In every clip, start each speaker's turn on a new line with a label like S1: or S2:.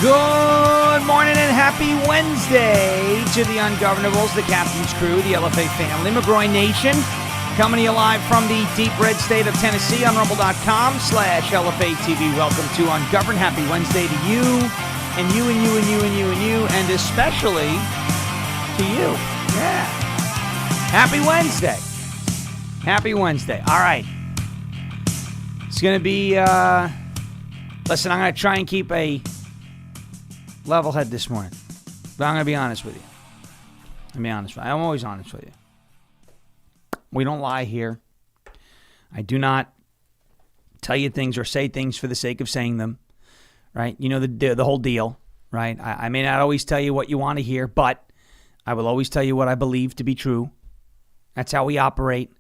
S1: Good morning and happy Wednesday to the Ungovernables, the Captain's Crew, the LFA family, McGroin Nation, coming to you live from the deep red state of Tennessee on rumble.com/LFA TV. Welcome to Ungoverned. Happy Wednesday to you, and you, and you, and you, and you, and you, and especially to you. Yeah. Happy Wednesday. Happy Wednesday. All right. It's going to be, listen, I'm going to try and keep a level head this morning. But I'm going to be honest with you. I'm always honest with you. We don't lie here. I do not tell you things or say things for the sake of saying them. Right? You know the whole deal. Right? I may not always tell you what you want to hear, but I will always tell you what I believe to be true. That's how we operate.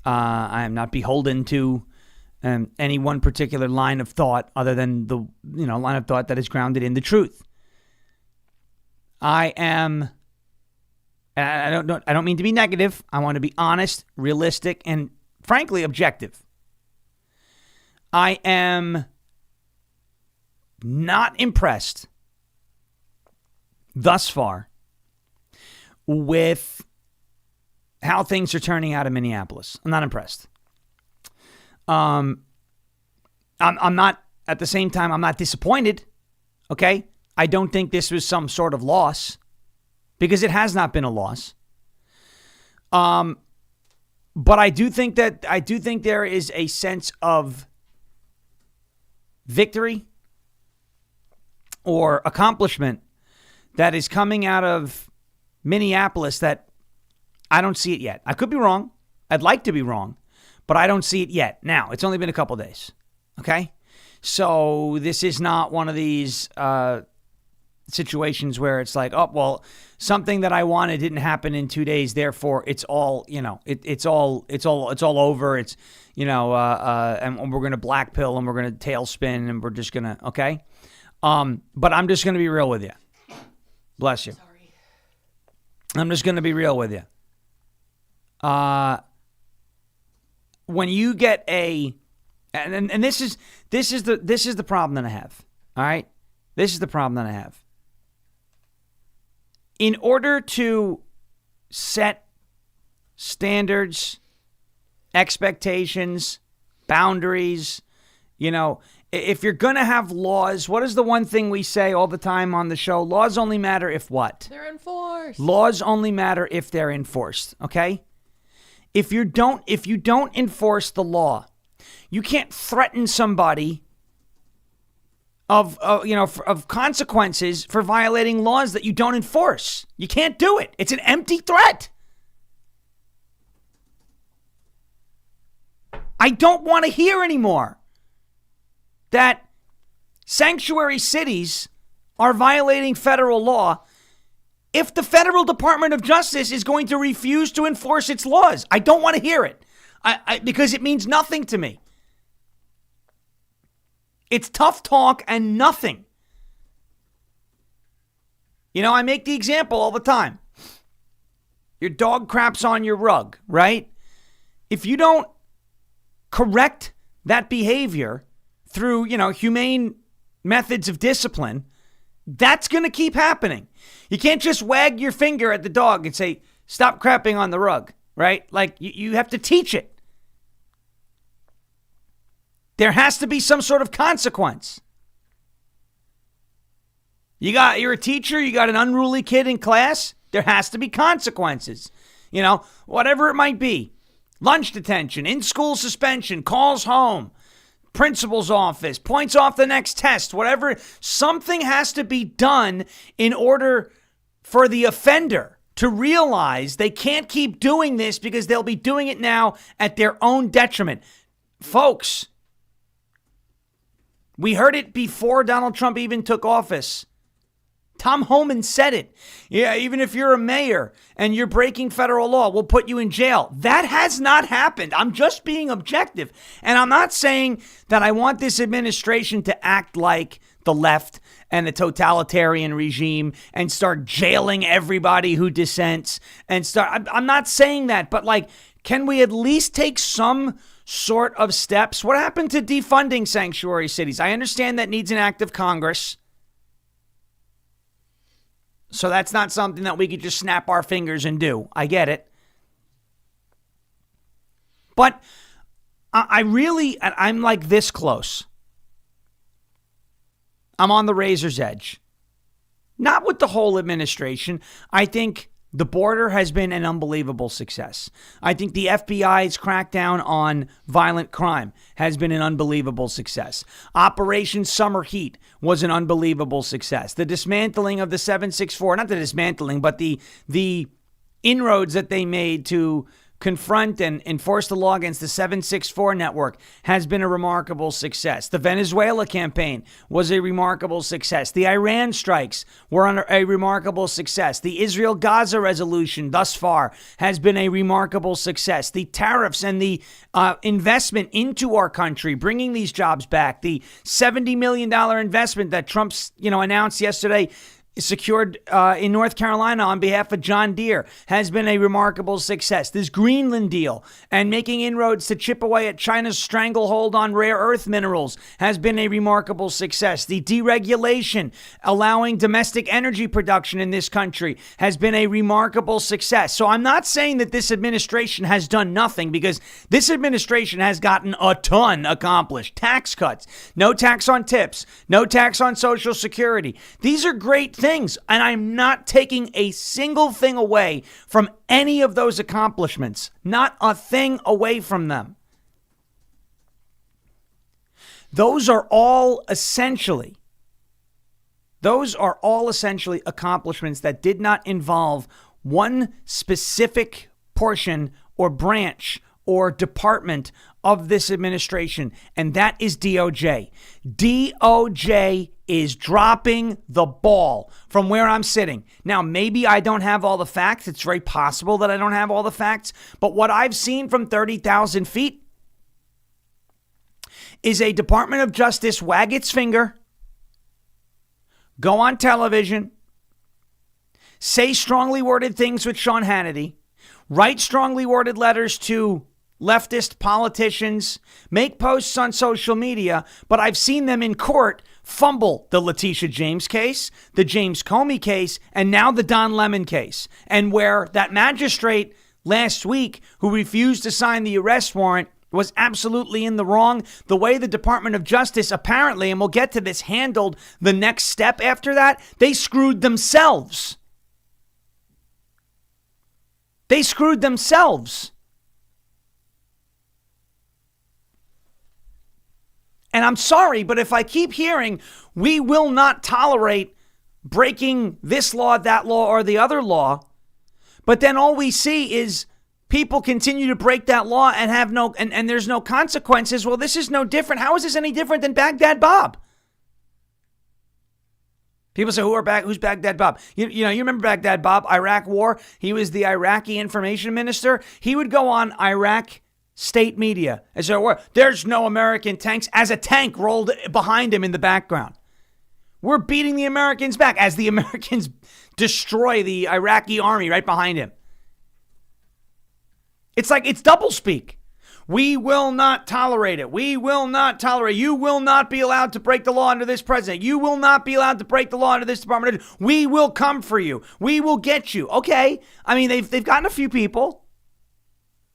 S1: I am not beholden to any one particular line of thought other than the line of thought that is grounded in the truth. I don't mean to be negative. I want to be honest, realistic, and frankly objective. I am not impressed thus far with how things are turning out in Minneapolis. I'm not impressed. I'm not, at the same time, I'm not disappointed, okay? I don't think this was some sort of loss, because it has not been a loss. But I do think there is a sense of victory or accomplishment that is coming out of Minneapolis that I don't see it yet. I could be wrong. I'd like to be wrong. But I don't see it yet. Now, it's only been a couple days, okay? So this is not one of these situations where it's like, oh, well, something that I wanted didn't happen in 2 days, therefore it's all, it's all over. It's, and we're going to black pill and we're going to tailspin and we're just going to, okay? But I'm just going to be real with you. Bless you. Sorry. I'm just going to be real with you. When you get and this is the problem that I have. All right? This is the problem that I have. In order to set standards, expectations, boundaries, if you're going to have laws, what is the one thing we say all the time on the show? Laws only matter if what?
S2: They're enforced.
S1: Laws only matter if they're enforced, okay? If you don't enforce the law, you can't threaten somebody of consequences for violating laws that you don't enforce. You can't do it. It's an empty threat. I don't want to hear anymore that sanctuary cities are violating federal law if the federal Department of Justice is going to refuse to enforce its laws. I don't want to hear it because it means nothing to me. It's tough talk and nothing. I make the example all the time. Your dog craps on your rug, right? If you don't correct that behavior through, humane methods of discipline, that's going to keep happening. You can't just wag your finger at the dog and say, stop crapping on the rug, right? Like, you have to teach it. There has to be some sort of consequence. You're a teacher, you got an unruly kid in class, there has to be consequences. Whatever it might be. Lunch detention, in-school suspension, calls home, principal's office, points off the next test, whatever. Something has to be done in order for the offender to realize they can't keep doing this because they'll be doing it now at their own detriment. Folks, we heard it before Donald Trump even took office. Tom Homan said it. Yeah, even if you're a mayor and you're breaking federal law, we'll put you in jail. That has not happened. I'm just being objective. And I'm not saying that I want this administration to act like the left and the totalitarian regime and start jailing everybody who dissents and I'm not saying that, but can we at least take some sort of steps? What happened to defunding sanctuary cities? I understand that needs an act of Congress. So that's not something that we could just snap our fingers and do. I get it. But I'm like this close. I'm on the razor's edge. Not with the whole administration. I think the border has been an unbelievable success. I think the FBI's crackdown on violent crime has been an unbelievable success. Operation Summer Heat was an unbelievable success. The dismantling of the 764, not the dismantling, but the inroads that they made to confront and enforce the law against the 764 network has been a remarkable success. The Venezuela campaign was a remarkable success. The Iran strikes were a remarkable success. The Israel-Gaza resolution thus far has been a remarkable success. The tariffs and the investment into our country, bringing these jobs back. The $70 million investment that Trump's announced yesterday, secured in North Carolina on behalf of John Deere, has been a remarkable success. This Greenland deal and making inroads to chip away at China's stranglehold on rare earth minerals has been a remarkable success. The deregulation allowing domestic energy production in this country has been a remarkable success. So I'm not saying that this administration has done nothing, because this administration has gotten a ton accomplished. Tax cuts, no tax on tips, no tax on Social Security. These are great things, and I'm not taking a single thing away from any of those accomplishments. Not a thing away from them. Those are all essentially accomplishments that did not involve one specific portion or branch or department of this administration, and that is DOJ. DOJ is dropping the ball from where I'm sitting. Now, maybe I don't have all the facts. It's very possible that I don't have all the facts. But what I've seen from 30,000 feet is a Department of Justice wag its finger, go on television, say strongly worded things with Sean Hannity, write strongly worded letters to leftist politicians, make posts on social media, but I've seen them in court fumble the Letitia James case, the James Comey case, and now the Don Lemon case. And where that magistrate last week who refused to sign the arrest warrant was absolutely in the wrong, the way the Department of Justice apparently, and we'll get to this, handled the next step after that, they screwed themselves. They screwed themselves. And I'm sorry, but if I keep hearing we will not tolerate breaking this law, that law, or the other law, but then all we see is people continue to break that law and have and there's no consequences. Well, this is no different. How is this any different than Baghdad Bob? People say, who's Baghdad Bob? You remember Baghdad Bob, Iraq War? He was the Iraqi information minister. He would go on Iraq state media as there were, there's no American tanks, as a tank rolled behind him in the background. We're beating the Americans back as the Americans destroy the Iraqi army right behind him. It's like it's doublespeak. We will not tolerate it. We will not tolerate it. You will not be allowed to break the law under this president. You will not be allowed to break the law under this department. We will come for you. We will get you. Okay. I mean, they've gotten a few people.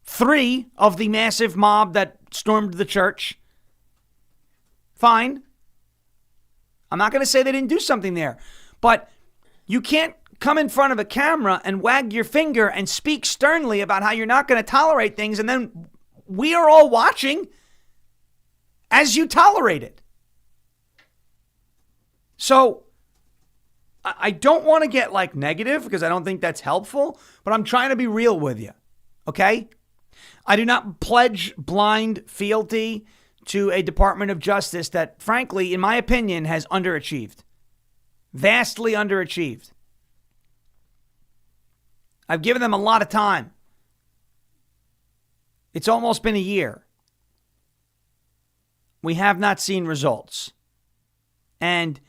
S1: 3 of the massive mob that stormed the church. Fine. I'm not going to say they didn't do something there. But you can't come in front of a camera and wag your finger and speak sternly about how you're not going to tolerate things, and then we are all watching as you tolerate it. So I don't want to get negative, because I don't think that's helpful, but I'm trying to be real with you. Okay? I do not pledge blind fealty to a Department of Justice that, frankly, in my opinion, has underachieved. Vastly underachieved. I've given them a lot of time. It's almost been a year. We have not seen results. And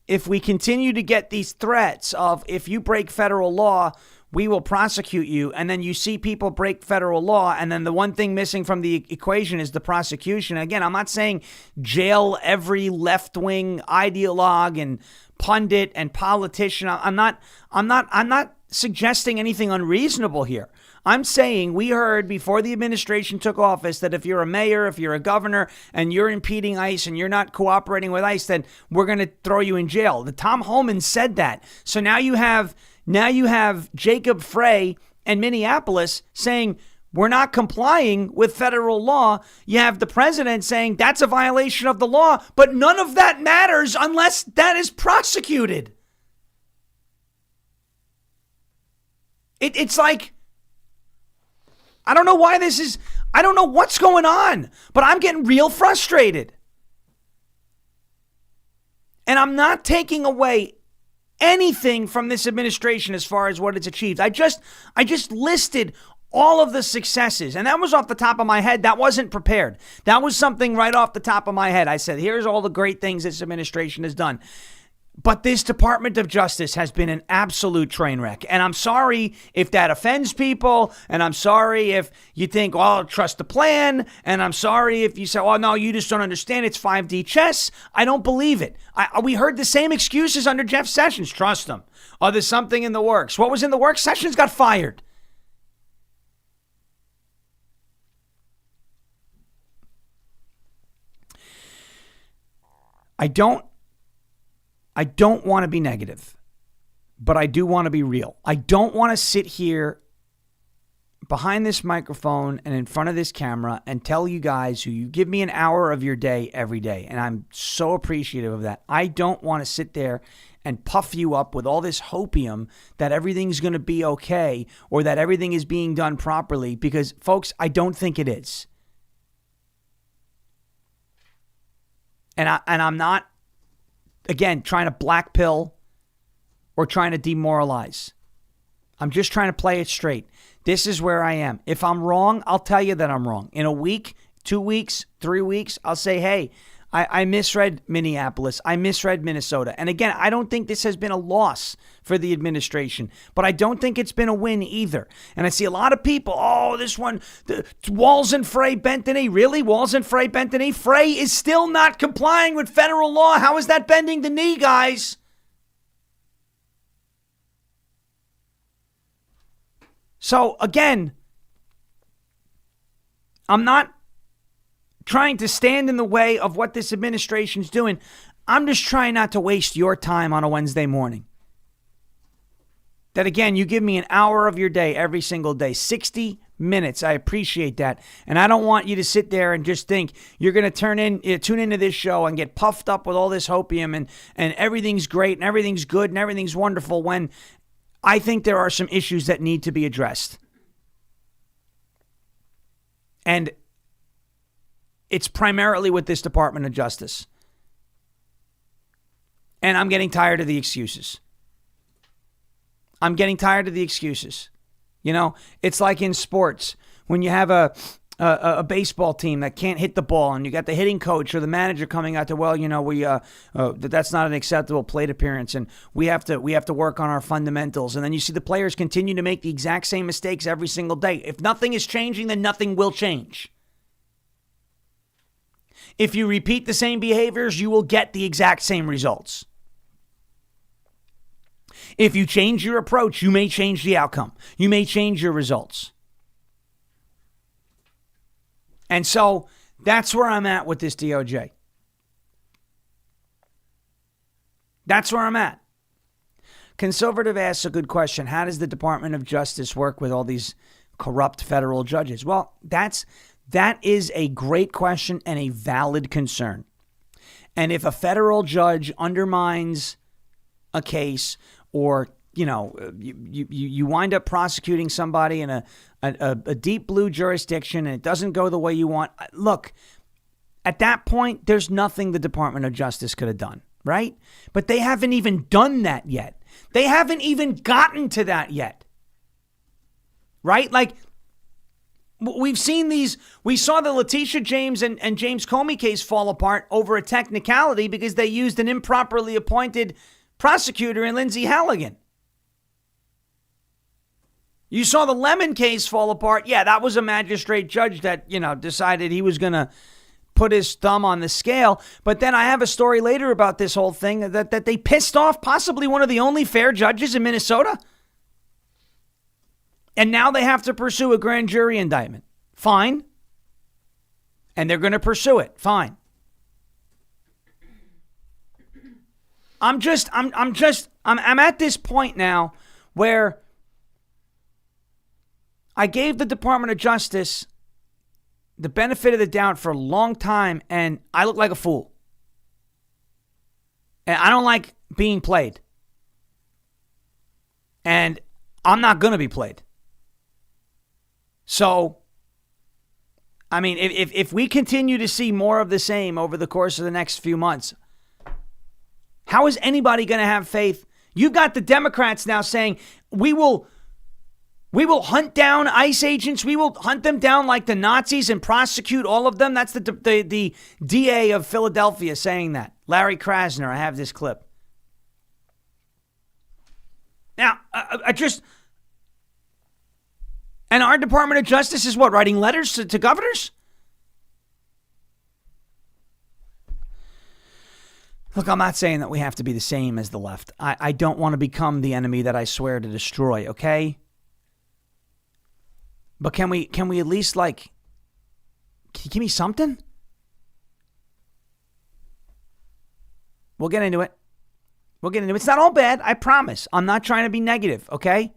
S1: if we continue to get these threats of, if you break federal law, we will prosecute you. And then you see people break federal law. And then the one thing missing from the equation is the prosecution. Again, I'm not saying jail every left-wing ideologue and pundit and politician. I'm not suggesting anything unreasonable here. I'm saying we heard before the administration took office that if you're a mayor, if you're a governor, and you're impeding ICE and you're not cooperating with ICE, then we're going to throw you in jail. The Tom Homan said that. So now you have Jacob Frey and Minneapolis saying we're not complying with federal law. You have the president saying that's a violation of the law, but none of that matters unless that is prosecuted. It's like, I don't know why I don't know what's going on, but I'm getting real frustrated. And I'm not taking away anything from this administration as far as what it's achieved. I just listed all of the successes, and that was off the top of my head. That wasn't prepared. That was something right off the top of my head. I said, here's all the great things this administration has done. But this Department of Justice has been an absolute train wreck. And I'm sorry if that offends people. And I'm sorry if you think, oh, trust the plan. And I'm sorry if you say, oh, no, you just don't understand. It's 5D chess. I don't believe it. We heard the same excuses under Jeff Sessions. Trust him. Oh, there's something in the works. What was in the works? Sessions got fired. I don't want to be negative, but I do want to be real. I don't want to sit here behind this microphone and in front of this camera and tell you guys who you give me an hour of your day every day. And I'm so appreciative of that. I don't want to sit there and puff you up with all this hopium that everything's going to be okay or that everything is being done properly, because, folks, I don't think it is. And I'm not, again, trying to black pill or trying to demoralize. I'm just trying to play it straight. This is where I am. If I'm wrong, I'll tell you that I'm wrong. In a week, 2 weeks, 3 weeks, I'll say, hey, I misread Minneapolis. I misread Minnesota. And again, I don't think this has been a loss for the administration, but I don't think it's been a win either. And I see a lot of people, oh, this one, Walls and Frey bent the knee. Really? Walls and Frey bent the knee? Frey is still not complying with federal law. How is that bending the knee, guys? So again, I'm not trying to stand in the way of what this administration's doing. I'm just trying not to waste your time on a Wednesday morning. That, again, you give me an hour of your day every single day, 60 minutes. I appreciate that. And I don't want you to sit there and just think you're going to tune into this show and get puffed up with all this hopium and everything's great and everything's good and everything's wonderful, when I think there are some issues that need to be addressed. And it's primarily with this Department of Justice. And I'm getting tired of the excuses. You know, it's like in sports when you have a baseball team that can't hit the ball, and you got the hitting coach or the manager coming out to, well, you know, that's not an acceptable plate appearance, and we have to work on our fundamentals. And then you see the players continue to make the exact same mistakes every single day. If nothing is changing, then nothing will change. If you repeat the same behaviors, you will get the exact same results. If you change your approach, you may change the outcome. You may change your results. And so that's where I'm at with this DOJ. That's where I'm at. Conservative asks a good question. How does the Department of Justice work with all these corrupt federal judges? Well, that is a great question and a valid concern. And if a federal judge undermines a case, or, you know, you wind up prosecuting somebody in a deep blue jurisdiction and it doesn't go the way you want, look, at that point, there's nothing the Department of Justice could have done, right? But they haven't even done that yet. They haven't even gotten to that yet, right? Like, we've seen we saw the Letitia James and James Comey case fall apart over a technicality because they used an improperly appointed prosecutor in Lindsay Halligan. You saw the Lemon case fall apart. Yeah, that was a magistrate judge that, decided he was going to put his thumb on the scale. But then I have a story later about this whole thing that they pissed off possibly one of the only fair judges in Minnesota. And now they have to pursue a grand jury indictment. Fine. And they're going to pursue it. Fine. I'm at this point now where I gave the Department of Justice the benefit of the doubt for a long time, and I look like a fool. And I don't like being played. And I'm not going to be played. So, I mean, if we continue to see more of the same over the course of the next few months, how is anybody going to have faith? You've got the Democrats now saying, we will hunt down ICE agents. We will hunt them down like the Nazis and prosecute all of them. That's the DA of Philadelphia saying that. Larry Krasner, I have this clip. Now, and our Department of Justice is what, writing letters to governors? Look, I'm not saying that we have to be the same as the left. I don't want to become the enemy that I swear to destroy, okay? But can we at least, can you give me something? We'll get into it. It's not all bad, I promise. I'm not trying to be negative, okay?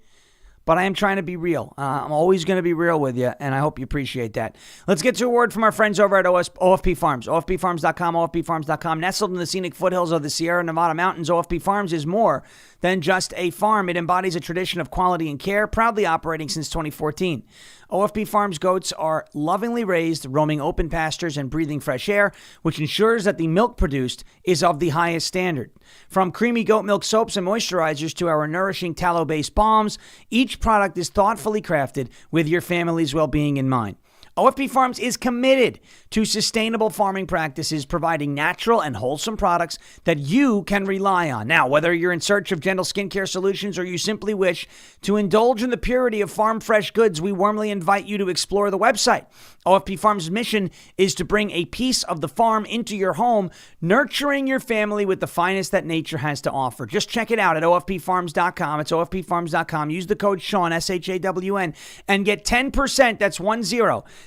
S1: But I am trying to be real. I'm always going to be real with you, and I hope you appreciate that. Let's get to a word from our friends over at OFP Farms. OFPFarms.com, OFPFarms.com. Nestled in the scenic foothills of the Sierra Nevada mountains, OFP Farms is more than just a farm. It embodies a tradition of quality and care, proudly operating since 2014. OFP Farms goats are lovingly raised, roaming open pastures and breathing fresh air, which ensures that the milk produced is of the highest standard. From creamy goat milk soaps and moisturizers to our nourishing tallow-based balms, each product is thoughtfully crafted with your family's well-being in mind. OFP Farms is committed to sustainable farming practices, providing natural and wholesome products that you can rely on. Now, whether you're in search of gentle skincare solutions or you simply wish to indulge in the purity of farm fresh goods, we warmly invite you to explore the website. OFP Farms' mission is to bring a piece of the farm into your home, nurturing your family with the finest that nature has to offer. Just check it out at OFPFarms.com. It's OFPFarms.com. Use the code Sean, SHAWN, and get 10%. That's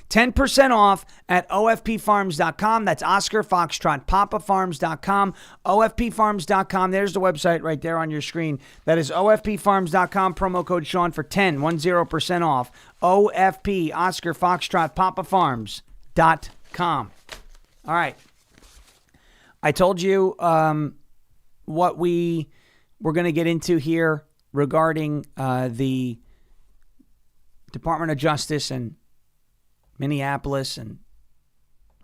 S1: 10% off at OFPFarms.com. That's Oscar Foxtrot, PapaFarms.com, OFPFarms.com. There's the website right there on your screen. That is OFPFarms.com. Promo code Sean for 10% off. OFP, Oscar Foxtrot, PapaFarms.com. All right. I told you what we were going to get into here regarding the Department of Justice and Minneapolis and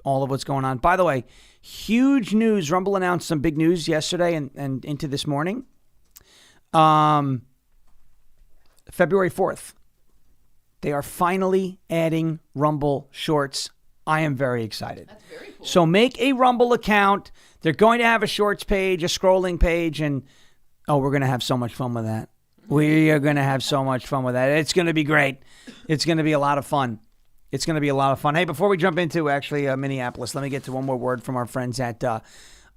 S1: all of what's going on. By the way, huge news. Rumble announced some big news yesterday and into this morning. February 4th. They are finally adding Rumble Shorts. I am very excited.
S2: That's very cool.
S1: So make a Rumble account. They're going to have a Shorts page, a scrolling page, and we're going to have so much fun with that. We are going to have so much fun with that. It's going to be great. It's going to be a lot of fun. Hey, before we jump into Minneapolis, let me get to one more word from our friends at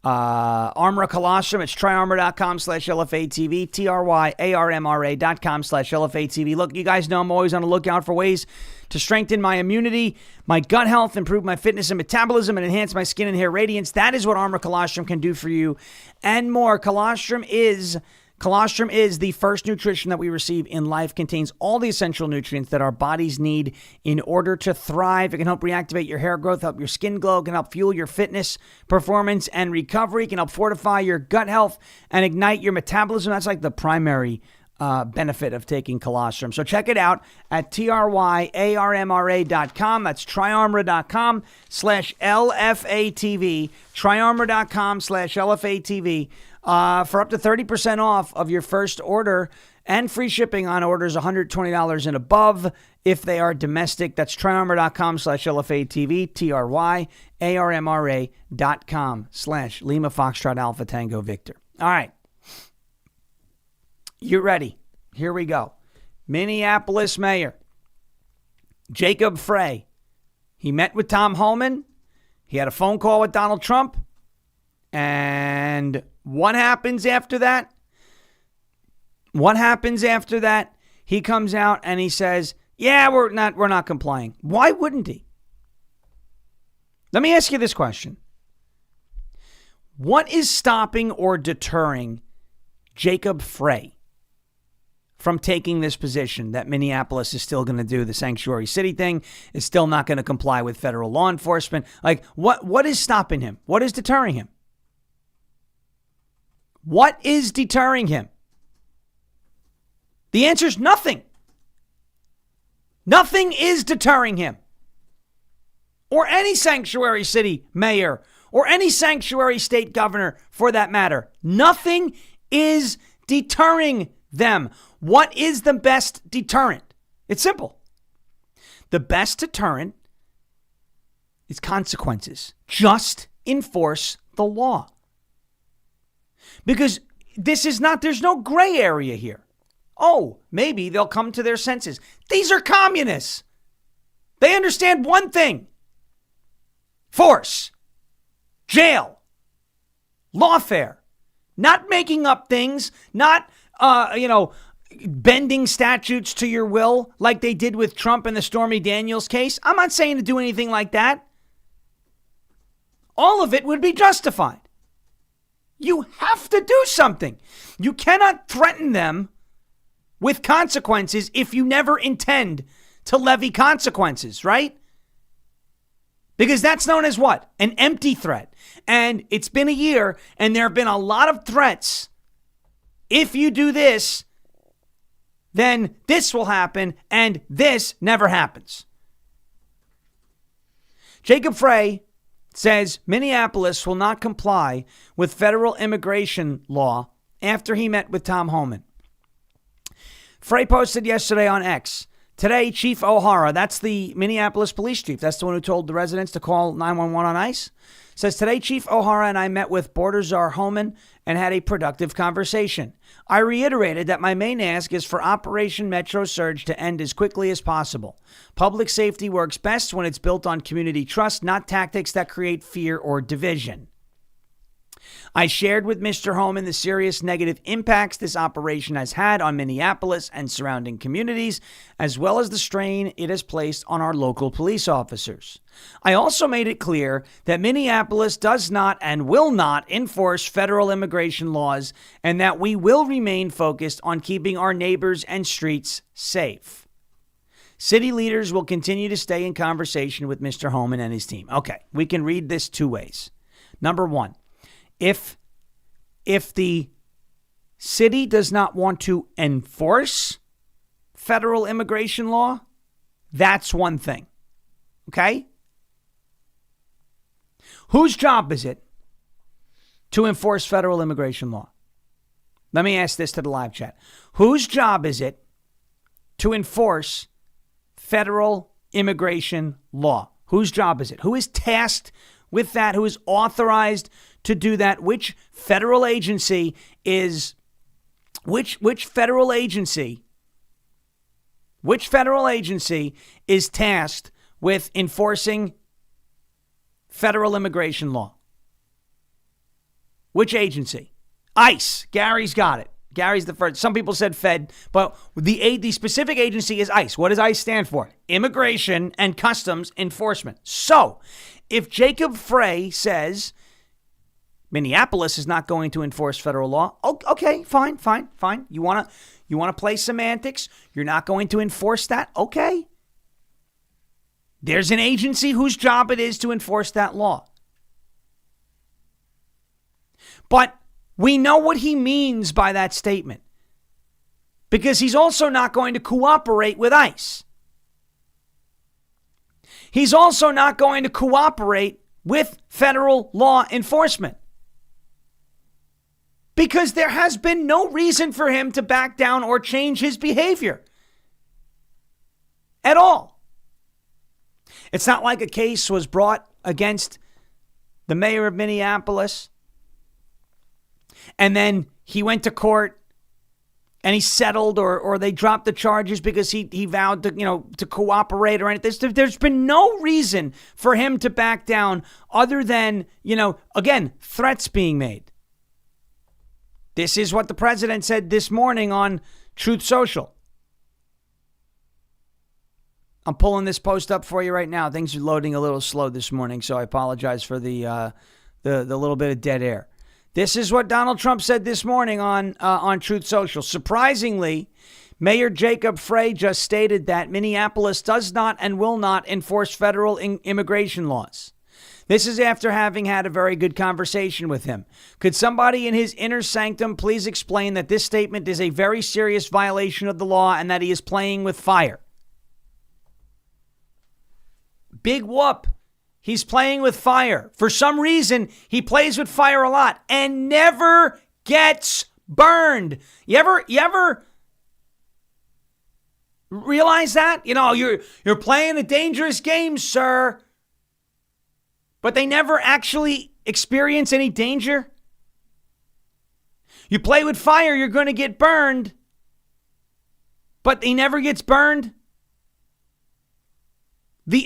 S1: Armor Colostrum. It's tryarmor.com/LFA-TV, TRYARMRA.com/LFA-TV. Look, you guys know I'm always on the lookout for ways to strengthen my immunity, my gut health, improve my fitness and metabolism, and enhance my skin and hair radiance. That is what Armor Colostrum can do for you and more. Colostrum is the first nutrition that we receive in life. Contains all the essential nutrients that our bodies need in order to thrive. It can help reactivate your hair growth, help your skin glow, can help fuel your fitness, performance, and recovery. It can help fortify your gut health and ignite your metabolism. That's like the primary benefit of taking colostrum. So check it out at TRYARMRA.com. That's tryarmor.com/LFATV. Tryarmor.com/LFATV. For up to 30% off of your first order and free shipping on orders $120 and above if they are domestic. That's tryarmor.com/LFATV, TRYARMRA.com/Lima Foxtrot Alpha Tango Victor. All right. You ready? Here we go. Minneapolis Mayor Jacob Frey. He met with Tom Homan. He had a phone call with Donald Trump. And what happens after that? He comes out and he says, yeah, we're not complying. Why wouldn't he? Let me ask you this question. What is stopping or deterring Jacob Frey from taking this position that Minneapolis is still going to do the sanctuary city thing, is still not going to comply with federal law enforcement? Like, what is stopping him? What is deterring him? What is deterring him? The answer is nothing. Nothing is deterring him. Or any sanctuary city mayor, or any sanctuary state governor for that matter. Nothing is deterring them. What is the best deterrent? It's simple. The best deterrent is consequences. Just enforce the law. Because there's no gray area here. Oh, maybe they'll come to their senses. These are communists. They understand one thing. Force. Jail. Lawfare. Not making up things. Not, bending statutes to your will like they did with Trump in the Stormy Daniels case. I'm not saying to do anything like that. All of it would be justified. You have to do something. You cannot threaten them with consequences if you never intend to levy consequences, right? Because that's known as what? An empty threat. And it's been a year, and there have been a lot of threats. If you do this, then this will happen, and this never happens. Jacob Frey says Minneapolis will not comply with federal immigration law after he met with Tom Homan. Frey posted yesterday on X. Today, Chief O'Hara, that's the Minneapolis police chief, that's the one who told the residents to call 911 on ICE, says, today, Chief O'Hara and I met with Border Czar Homan and had a productive conversation. I reiterated that my main ask is for Operation Metro Surge to end as quickly as possible. Public safety works best when it's built on community trust, not tactics that create fear or division. I shared with Mr. Homan the serious negative impacts this operation has had on Minneapolis and surrounding communities, as well as the strain it has placed on our local police officers. I also made it clear that Minneapolis does not and will not enforce federal immigration laws, and that we will remain focused on keeping our neighbors and streets safe. City leaders will continue to stay in conversation with Mr. Homan and his team. Okay, we can read this two ways. Number one, if the city does not want to enforce federal immigration law, that's one thing. Okay? Whose job is it to enforce federal immigration law? Let me ask this to the live chat. Whose job is it to enforce federal immigration law? Whose job is it? Who is tasked with that? Who is authorized to do that? Which federal agency is tasked with enforcing federal immigration law? Which agency? ICE. Gary's got it. Gary's the first. Some people said Fed, but the specific agency is ICE. What does ICE stand for? Immigration and Customs Enforcement. So, if Jacob Frey says Minneapolis is not going to enforce federal law, okay, fine. You want to play semantics? You're not going to enforce that? Okay. There's an agency whose job it is to enforce that law. But we know what he means by that statement, because he's also not going to cooperate with ICE. He's also not going to cooperate with federal law enforcement, because there has been no reason for him to back down or change his behavior at all. It's not like a case was brought against the mayor of Minneapolis, and then he went to court and he settled or they dropped the charges because he vowed to, to cooperate or anything. There's been no reason for him to back down other than, again, threats being made. This is what the president said this morning on Truth Social. I'm pulling this post up for you right now. Things are loading a little slow this morning, so I apologize for the little bit of dead air. This is what Donald Trump said this morning on Truth Social. Surprisingly, Mayor Jacob Frey just stated that Minneapolis does not and will not enforce federal immigration laws. This is after having had a very good conversation with him. Could somebody in his inner sanctum please explain that this statement is a very serious violation of the law and that he is playing with fire? Big whoop. He's playing with fire. For some reason, he plays with fire a lot and never gets burned. You ever realize that? You're playing a dangerous game, sir. But they never actually experience any danger. You play with fire, you're going to get burned. But he never gets burned.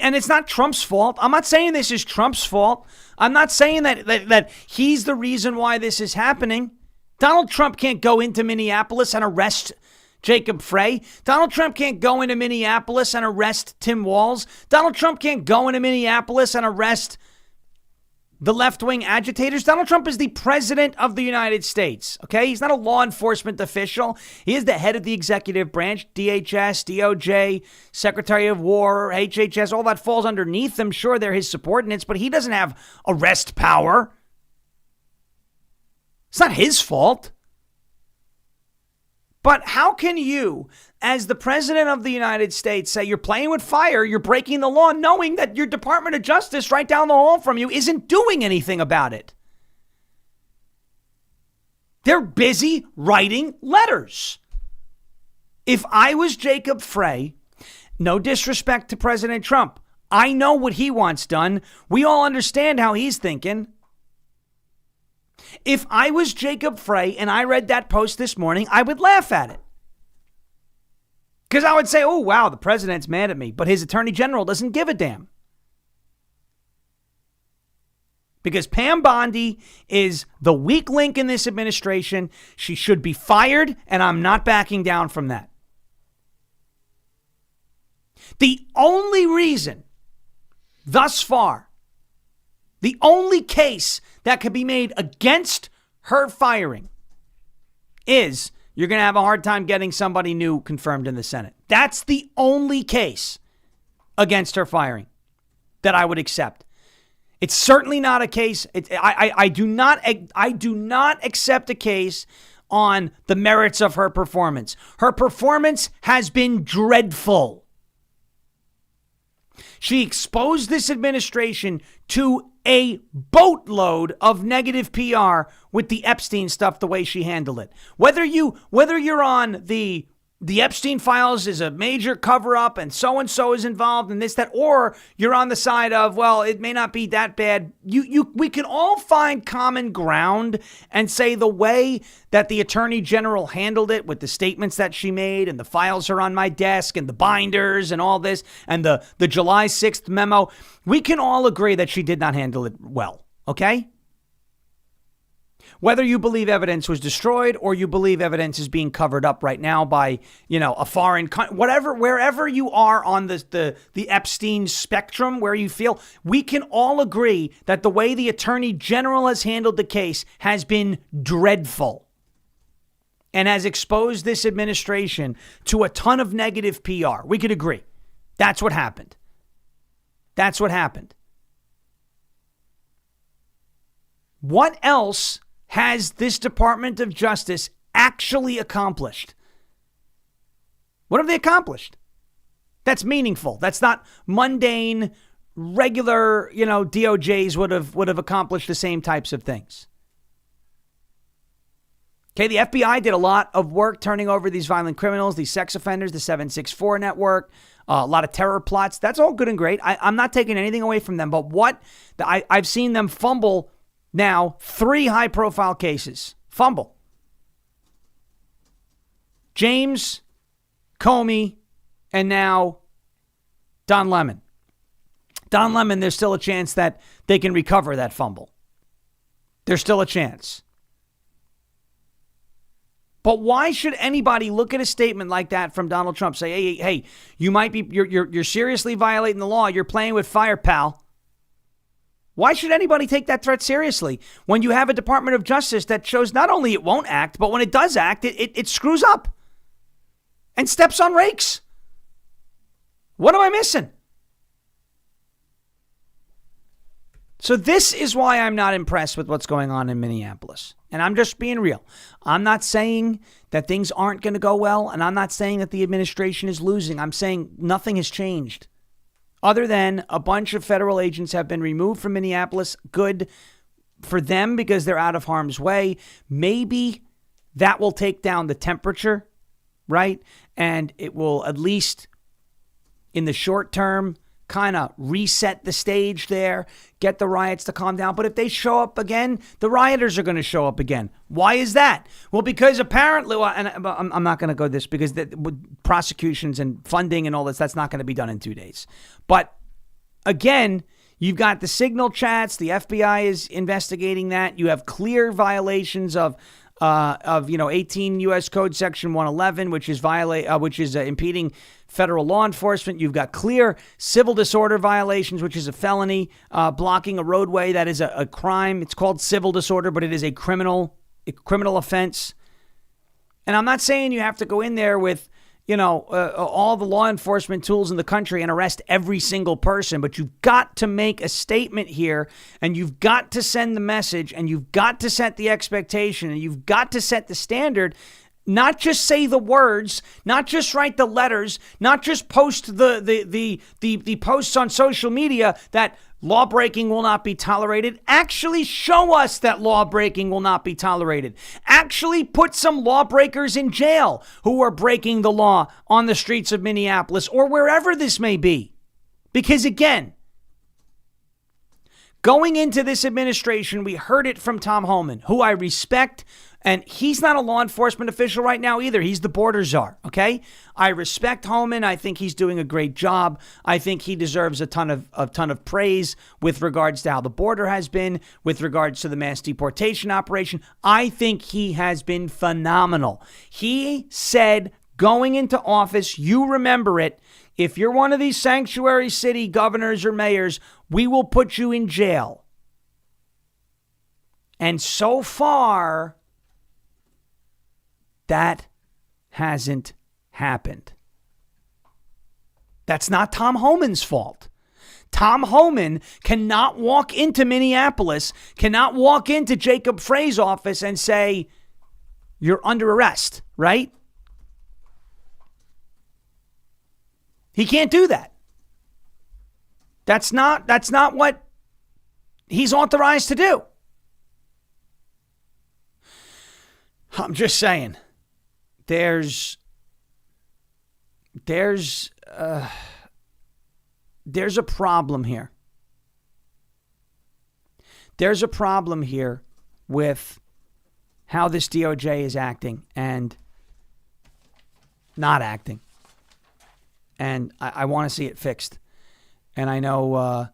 S1: And it's not Trump's fault. I'm not saying this is Trump's fault. I'm not saying that he's the reason why this is happening. Donald Trump can't go into Minneapolis and arrest Jacob Frey. Donald Trump can't go into Minneapolis and arrest Tim Walz. Donald Trump can't go into Minneapolis and arrest the left-wing agitators. Donald Trump is the president of the United States, okay? He's not a law enforcement official. He is the head of the executive branch, DHS, DOJ, Secretary of War, HHS, all that falls underneath them. Sure, they're his subordinates, but he doesn't have arrest power. It's not his fault. But how can you, as the president of the United States, say you're playing with fire, you're breaking the law, knowing that your Department of Justice right down the hall from you isn't doing anything about it? They're busy writing letters. If I was Jacob Frey, no disrespect to President Trump, I know what he wants done. We all understand how he's thinking. If I was Jacob Frey and I read that post this morning, I would laugh at it. Because I would say, oh, wow, the president's mad at me, but his attorney general doesn't give a damn. Because Pam Bondi is the weak link in this administration. She should be fired, and I'm not backing down from that. The only reason thus far, the only case that could be made against her firing is you're going to have a hard time getting somebody new confirmed in the Senate. That's the only case against her firing that I would accept. It's certainly not a case. I do not accept a case on the merits of her performance. Her performance has been dreadful. She exposed this administration to a boatload of negative PR with the Epstein stuff, the way she handled it. Whether you're on the Epstein files is a major cover-up and so is involved in this, that, or you're on the side of, well, it may not be that bad. We can all find common ground and say the way that the attorney general handled it with the statements that she made and the files are on my desk and the binders and all this and the July 6th memo, we can all agree that she did not handle it well, okay? Whether you believe evidence was destroyed or you believe evidence is being covered up right now by, a foreign country, wherever you are on the Epstein spectrum, where you feel, we can all agree that the way the attorney general has handled the case has been dreadful and has exposed this administration to a ton of negative PR. We could agree. That's what happened. That's what happened. What else has this Department of Justice actually accomplished? What have they accomplished? That's meaningful. That's not mundane, regular, DOJs would have accomplished the same types of things. Okay, the FBI did a lot of work turning over these violent criminals, these sex offenders, the 764 network, a lot of terror plots. That's all good and great. I'm not taking anything away from them, but I've seen them fumble now 3 high-profile cases. Fumble. James, Comey, and now Don Lemon. Don Lemon, there's still a chance that they can recover that fumble. There's still a chance. But why should anybody look at a statement like that from Donald Trump, say, hey, you might be, you're seriously violating the law. You're playing with fire, pal. Why should anybody take that threat seriously when you have a Department of Justice that shows not only it won't act, but when it does act, it screws up and steps on rakes? What am I missing? So this is why I'm not impressed with what's going on in Minneapolis. And I'm just being real. I'm not saying that things aren't going to go well, and I'm not saying that the administration is losing. I'm saying nothing has changed. Other than a bunch of federal agents have been removed from Minneapolis. Good for them because they're out of harm's way. Maybe that will take down the temperature, right? And it will, at least in the short term, kind of reset the stage there, get the riots to calm down. But if they show up again, the rioters are going to show up again. Why is that? Well, because apparently, and I'm not going to go this because with prosecutions and funding and all this, that's not going to be done in 2 days. But again, you've got the signal chats. The FBI is investigating that. You have clear violations of 18 U.S. Code Section 111, which is impeding federal law enforcement. You've got clear civil disorder violations, which is a felony, blocking a roadway. That is a crime. It's called civil disorder, but it is a criminal offense. And I'm not saying you have to go in there with, all the law enforcement tools in the country and arrest every single person. But you've got to make a statement here, and you've got to send the message, and you've got to set the expectation, and you've got to set the standard. Not just say the words, not just write the letters, not just post the posts on social media that law breaking will not be tolerated. Actually show us that law breaking will not be tolerated. Actually put some lawbreakers in jail who are breaking the law on the streets of Minneapolis or wherever this may be. Because again, going into this administration, we heard it from Tom Homan, who I respect. And he's not a law enforcement official right now either. He's the border czar, okay? I respect Homan. I think he's doing a great job. I think he deserves a ton of praise with regards to how the border has been, with regards to the mass deportation operation. I think he has been phenomenal. He said going into office, you remember it, if you're one of these sanctuary city governors or mayors, we will put you in jail. And so far, that hasn't happened. That's not Tom Homan's fault. Tom Homan cannot walk into Minneapolis, cannot walk into Jacob Frey's office and say, you're under arrest, right? He can't do that. That's not what he's authorized to do. I'm just saying. There's a problem here. There's a problem here with how this DOJ is acting and not acting. And I want to see it fixed. And I know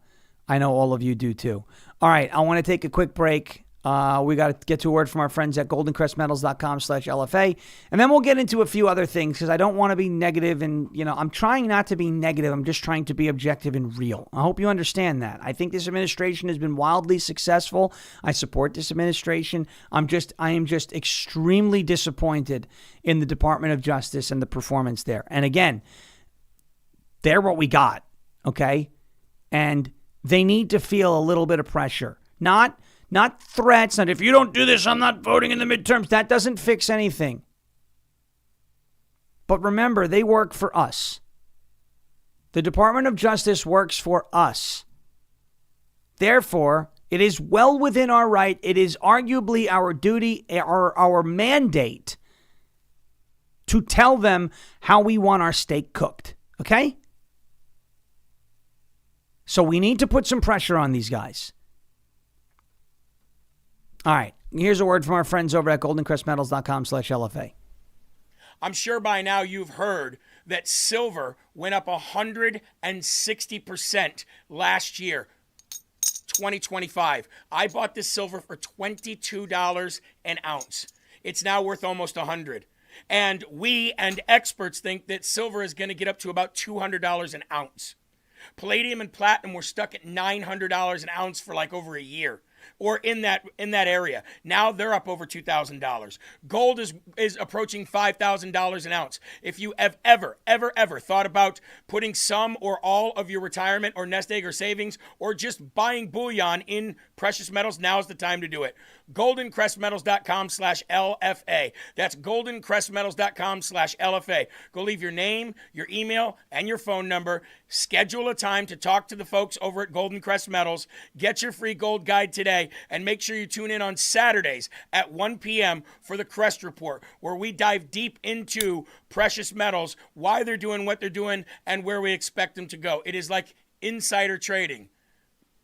S1: all of you do too. All right, I want to take a quick break. We got to get to a word from our friends at goldencrestmetals.com/LFA. And then we'll get into a few other things because I don't want to be negative. And, I'm trying not to be negative. I'm just trying to be objective and real. I hope you understand that. I think this administration has been wildly successful. I support this administration. I am just extremely disappointed in the Department of Justice and the performance there. And again, they're what we got. Okay. And they need to feel a little bit of pressure, not threats, and if you don't do this, I'm not voting in the midterms. That doesn't fix anything. But remember, they work for us. The Department of Justice works for us. Therefore, it is well within our right. It is arguably our duty or our mandate to tell them how we want our steak cooked. Okay? So we need to put some pressure on these guys. All right. Here's a word from our friends over at goldencrestmetals.com/LFA.
S2: I'm sure by now you've heard that silver went up 160% last year, 2025. I bought this silver for $22 an ounce. It's now worth almost $100. And we and experts think that silver is going to get up to about $200 an ounce. Palladium and platinum were stuck at $900 an ounce for like over a year, or in that area. Now they're up over $2,000. Gold is approaching $5,000 an ounce. If you have ever thought about putting some or all of your retirement or nest egg or savings or just buying bullion in precious metals, now's the time to do it. goldencrestmetals.com/LFA. That's goldencrestmetals.com/LFA. Go leave your name, your email, and your phone number. Schedule a time to talk to the folks over at Golden Crest Metals. Get your free gold guide today, and make sure you tune in on Saturdays at 1 p.m. for the Crest Report, where we dive deep into precious metals, why they're doing what they're doing, and where we expect them to go. It is like insider trading.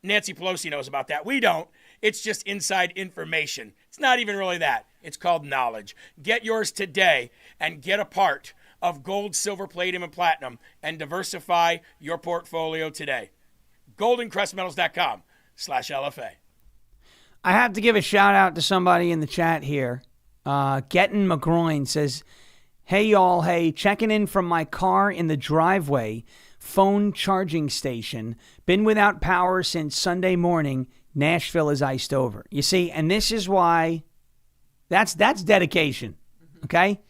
S2: Nancy Pelosi knows about that. We don't. It's just inside information. It's not even really that. It's called knowledge. Get yours today and get a part of gold, silver, palladium, and platinum and diversify your portfolio today. goldencrestmetals.com/LFA.
S1: I have to give a shout out to somebody in the chat here. Gettin' McGroin says, hey, y'all. Hey, checking in from my car in the driveway. Phone charging station. Been without power since Sunday morning. Nashville is iced over. You see, and this is why that's dedication. Okay?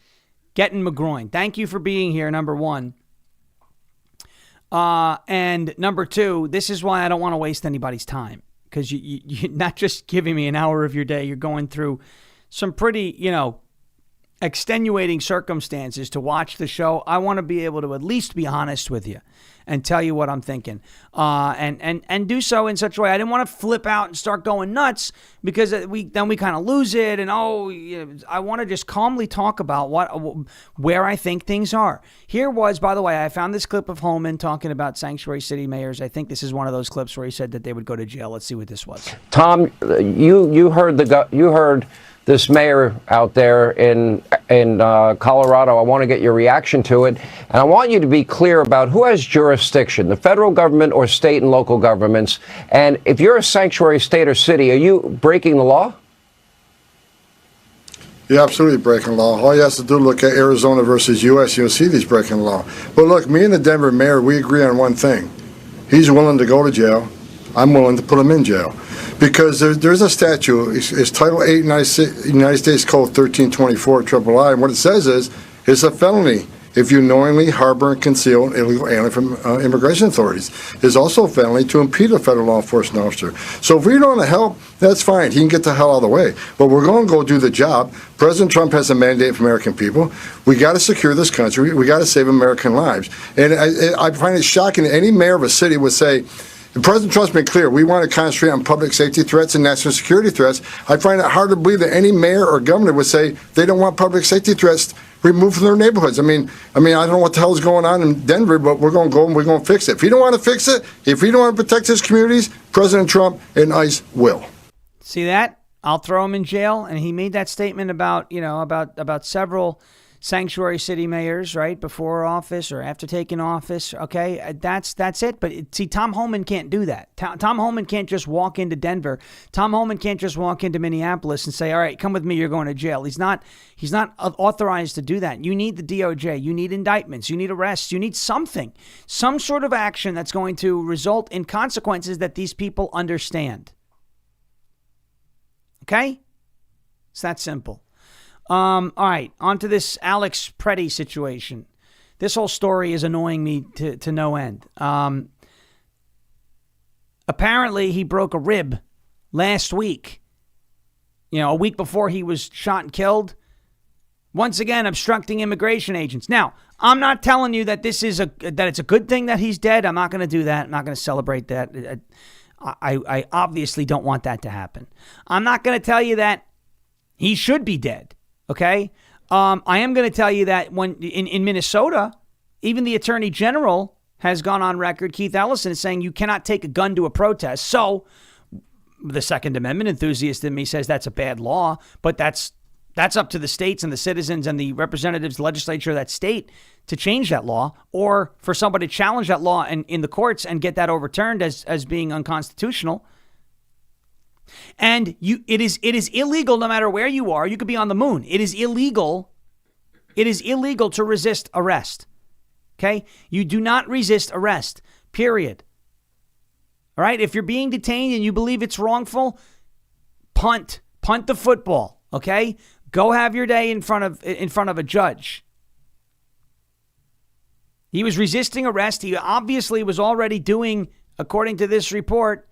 S1: Gettin' McGroin. Thank you for being here, number one. And number two, this is why I don't want to waste anybody's time. Because you're not just giving me an hour of your day, you're going through some pretty, extenuating circumstances to watch the show. I want to be able to at least be honest with you and tell you what I'm thinking, and do so in such a way. I didn't want to flip out and start going nuts because we kind of lose it. And I want to just calmly talk about where I think things are. Here was, by the way, I found this clip of Homan talking about sanctuary city mayors. I think this is one of those clips where he said that they would go to jail. Let's see what this was.
S3: Tom, you heard this mayor out there in Colorado. I want to get your reaction to it. And I want you to be clear about who has jurisdiction, the federal government or state and local governments. And if you're a sanctuary state or city, are you breaking the law?
S4: You're absolutely breaking law. All you have to do is look at Arizona versus U.S. You'll see these breaking law. But look, me and the Denver mayor, we agree on one thing. He's willing to go to jail. I'm willing to put him in jail. Because there's a statute, it's Title 8 United States Code 1324 III, and what it says is, it's a felony if you knowingly harbor and conceal an illegal alien from immigration authorities. It's also a felony to impede a federal law enforcement officer. So if we don't want to help, that's fine. He can get the hell out of the way. But we're going to go do the job. President Trump has a mandate for American people. We got to secure this country. We got to save American lives. And I find it shocking that any mayor of a city would say, President Trump's been clear. We want to concentrate on public safety threats and national security threats. I find it hard to believe that any mayor or governor would say they don't want public safety threats removed from their neighborhoods. I mean, I don't know what the hell is going on in Denver, but we're going to go and we're going to fix it. If he don't want to fix it, if he don't want to protect his communities, President Trump and ICE will.
S1: See that? I'll throw him in jail. And he made that statement about several sanctuary city mayors, right, before office or after taking office. Okay, that's it. But see, Tom Homan can't do that. Tom Homan can't just walk into Denver. Tom Homan can't just walk into Minneapolis and say, all right, come with me, you're going to jail. He's not authorized to do that. You need the DOJ. You need indictments. You need arrests. You need some sort of action that's going to result in consequences that these people understand. Okay? It's that simple. All right, on to this Alex Pretti situation. This whole story is annoying me to no end. Apparently, he broke a rib last week. A week before he was shot and killed. Once again, obstructing immigration agents. Now, I'm not telling you that it's a good thing that he's dead. I'm not going to do that. I'm not going to celebrate that. I obviously don't want that to happen. I'm not going to tell you that he should be dead. Okay, I am going to tell you that when in Minnesota, even the Attorney General has gone on record. Keith Ellison is saying you cannot take a gun to a protest. So the Second Amendment enthusiast in me says that's a bad law, but that's That's up to the states and the citizens and the representatives, legislature of that state to change that law, or for somebody to challenge that law in the courts and get that overturned as being unconstitutional. And it is illegal no matter where you are. You could be on the moon. It is illegal. It is illegal to resist arrest. Okay? You do not resist arrest. Period. All right? If you're being detained and you believe it's wrongful, punt the football. Okay? Go have your day in front of a judge. He was resisting arrest. He obviously was already doing, according to this report,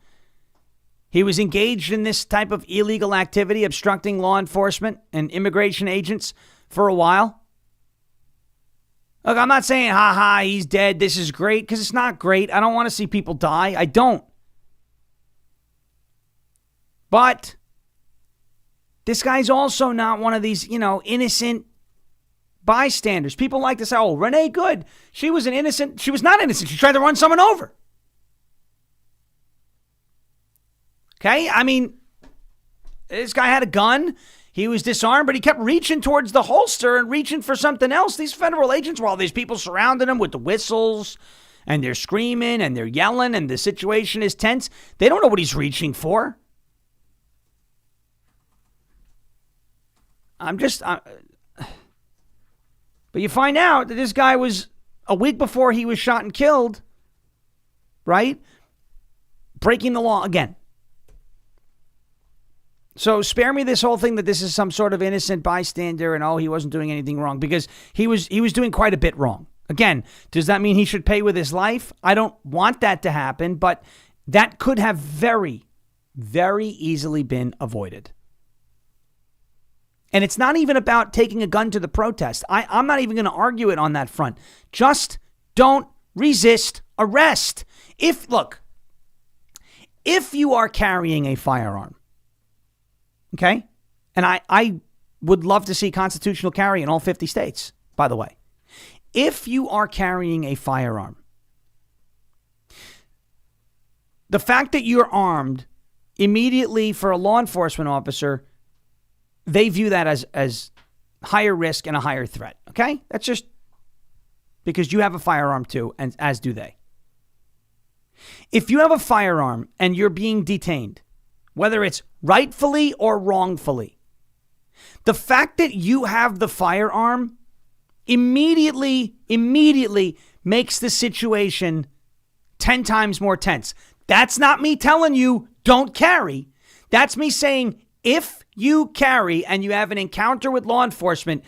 S1: he was engaged in this type of illegal activity, obstructing law enforcement and immigration agents for a while. Look, I'm not saying, he's dead, this is great, because it's not great. I don't want to see people die. I don't. But this guy's also not one of these, innocent bystanders. People like to say, oh, Renee Good, she was not innocent. She tried to run someone over. Okay? I mean, this guy had a gun. He was disarmed, but he kept reaching towards the holster and reaching for something else. These federal agents, while these people surrounded him with the whistles, and they're screaming, and they're yelling, and the situation is tense, they don't know what he's reaching for. But you find out that this guy was, a week before he was shot and killed, right? Breaking the law again. So spare me this whole thing that this is some sort of innocent bystander and, he wasn't doing anything wrong, because he was doing quite a bit wrong. Again, does that mean he should pay with his life? I don't want that to happen, but that could have very, very easily been avoided. And it's not even about taking a gun to the protest. I'm not even going to argue it on that front. Just don't resist arrest. If you are carrying a firearm, okay? And I would love to see constitutional carry in all 50 states, by the way. If you are carrying a firearm, the fact that you're armed immediately, for a law enforcement officer, they view that as higher risk and a higher threat, okay? That's just because you have a firearm too, and as do they. If you have a firearm and you're being detained, whether it's rightfully or wrongfully, the fact that you have the firearm immediately makes the situation 10 times more tense. That's not me telling you don't carry. That's me saying, if you carry and you have an encounter with law enforcement,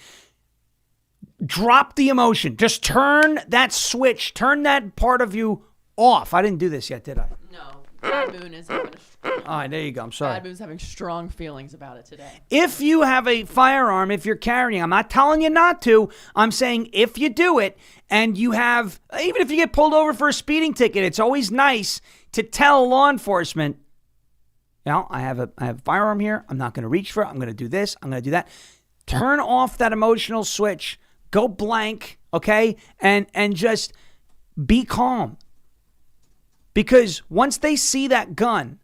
S1: drop the emotion. Just turn that switch, turn that part of you off. I didn't do this yet, did I?
S5: No. Bad Moon is having
S1: all right, there you go. I'm sorry.
S5: Bad Moon's having strong feelings about it today.
S1: If you have a firearm, if you're carrying, I'm not telling you not to. I'm saying if you do it and you have, even if you get pulled over for a speeding ticket, it's always nice to tell law enforcement, I have a firearm here. I'm not going to reach for it. I'm going to do this. I'm going to do that. Turn off that emotional switch. Go blank, okay? And just be calm. Because once they see that gun,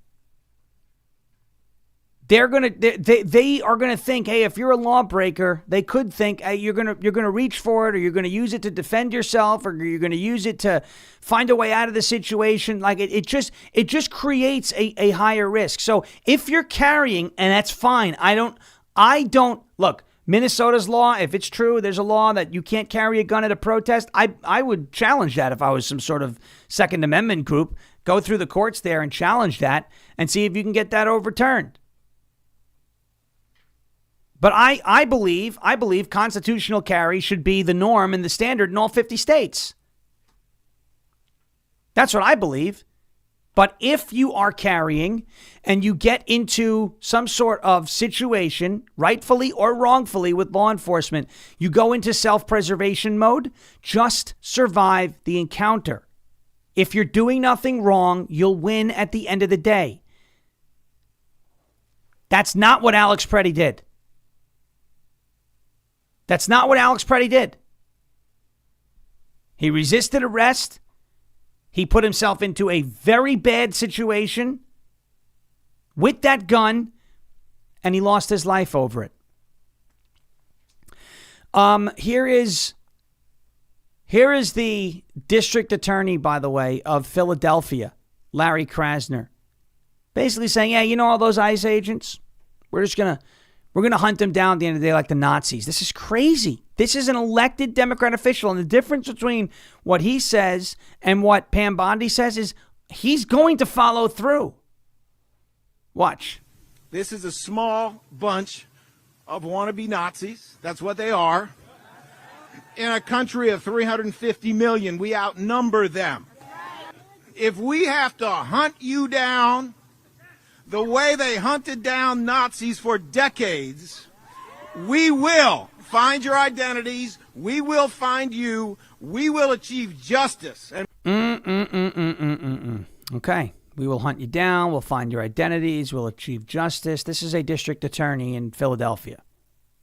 S1: they are going to think, hey, if you're a lawbreaker, they could think, hey, you're going to reach for it, or you're going to use it to defend yourself, or you're going to use it to find a way out of the situation. Like it just creates a higher risk. So if you're carrying, and that's fine. I don't look, Minnesota's law, if it's true, there's a law that you can't carry a gun at a protest. I would challenge that if I was some sort of Second Amendment group. Go through the courts there and challenge that and see if you can get that overturned. But I believe constitutional carry should be the norm and the standard in all 50 states. That's what I believe. But if you are carrying and you get into some sort of situation, rightfully or wrongfully, with law enforcement, you go into self-preservation mode, just survive the encounter. If you're doing nothing wrong, you'll win at the end of the day. That's not what Alex Pretti did. That's not what Alex Pretti did. He resisted arrest. He put himself into a very bad situation with that gun, and he lost his life over it. Here is the district attorney, by the way, of Philadelphia, Larry Krasner, basically saying, yeah, you know all those ICE agents? We're gonna hunt them down at the end of the day like the Nazis. This is crazy. This is an elected Democrat official, and the difference between what he says and what Pam Bondi says is he's going to follow through. Watch.
S6: This is a small bunch of wannabe Nazis. That's what they are. In a country of 350 million, we outnumber them. If we have to hunt you down the way they hunted down Nazis for decades, we will find your identities. We will find you. We will achieve justice.
S1: Okay. We will hunt you down. We'll find your identities. We'll achieve justice. This is a district attorney in Philadelphia,